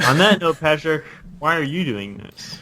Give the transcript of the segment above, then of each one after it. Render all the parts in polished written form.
On that note, Patrick, why are you doing this?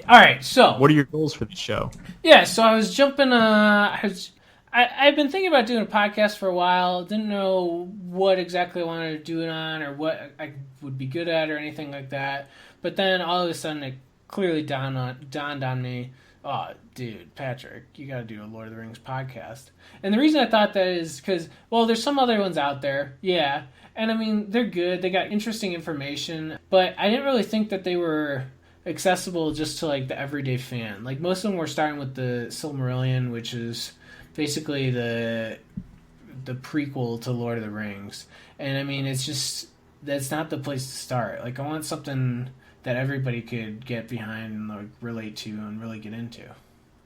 All right, so What are your goals for the show? yeah, so I was jumping. I've been thinking about doing a podcast for a while. Didn't know what exactly I wanted to do it on, or what I would be good at, or anything like that. But then all of a sudden, it clearly dawned on me. Oh, dude, Patrick, you got to do a Lord of the Rings podcast. And the reason I thought that is because, well, there's some other ones out there, yeah, and I mean they're good. They got interesting information, but I didn't really think that they were accessible just to like the everyday fan. Like most of them were starting with the Silmarillion, which is basically the prequel to Lord of the Rings. And I mean, it's just that's not the place to start. Like I want something that everybody could get behind and like relate to and really get into.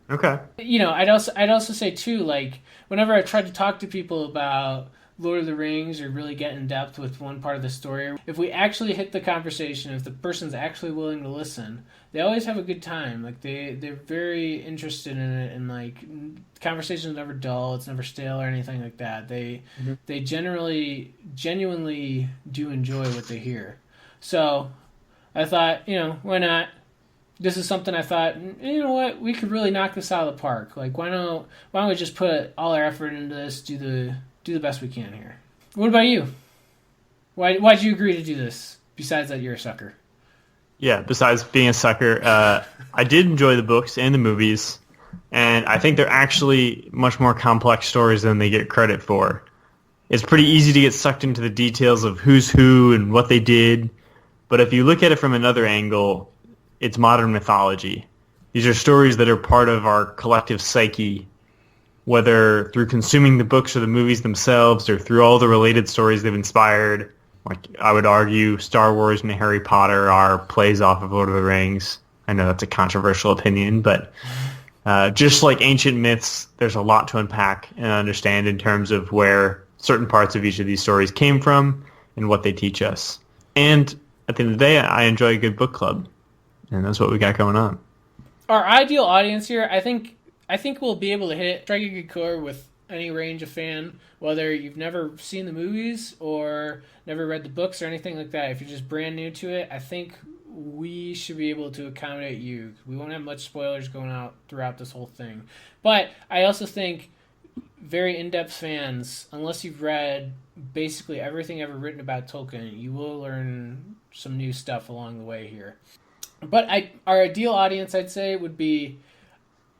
Okay. You know, I'd also say too, like whenever I try to talk to people about Lord of the Rings or really get in depth with one part of the story, if we actually hit the conversation, if the person's actually willing to listen, they always have a good time. Like they're very interested in it, and like the conversation's never dull, it's never stale or anything like that. They genuinely do enjoy what they hear. So I thought, why not? This is something I thought, you know what, we could really knock this out of the park. Like why don't we just put all our effort into this, do the best we can here. What about you? Why'd you agree to do this? Besides that, you're a sucker. Yeah, besides being a sucker, I did enjoy the books and the movies, and I think they're actually much more complex stories than they get credit for. It's pretty easy to get sucked into the details of who's who and what they did, but if you look at it from another angle, it's modern mythology. These are stories that are part of our collective psyche, whether through consuming the books or the movies themselves or through all the related stories they've inspired. Like I would argue Star Wars and Harry Potter are plays off of Lord of the Rings. I know that's a controversial opinion, but just like ancient myths, there's a lot to unpack and understand in terms of where certain parts of each of these stories came from and what they teach us. And at the end of the day, I enjoy a good book club, and that's what we got going on. Our ideal audience here, I think we'll be able to strike a good chord with any range of fan, whether you've never seen the movies or never read the books or anything like that. If you're just brand new to it, I think we should be able to accommodate you. We won't have much spoilers going out throughout this whole thing. But I also think very in-depth fans, unless you've read basically everything ever written about Tolkien, you will learn some new stuff along the way here. But our ideal audience, I'd say, would be,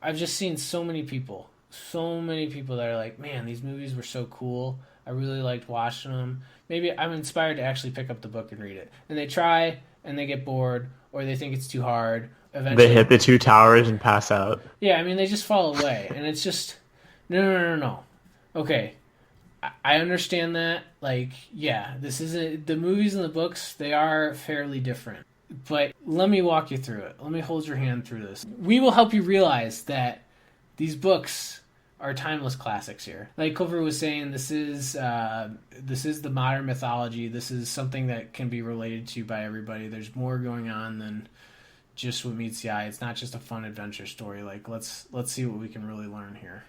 I've just seen so many people that are like, man, these movies were so cool. I really liked watching them. Maybe I'm inspired to actually pick up the book and read it. And they try, and they get bored, or they think it's too hard. Eventually, they hit the two towers and pass out. Yeah, I mean, they just fall away. And it's just, no. Okay, I understand that. Like, yeah, this isn't, the movies and the books, they are fairly different. But let me walk you through it. Let me hold your hand through this. We will help you realize that these books are timeless classics here. Like Clover was saying, this is the modern mythology. This is something that can be related to by everybody. There's more going on than just what meets the eye. It's not just a fun adventure story. Like let's see what we can really learn here.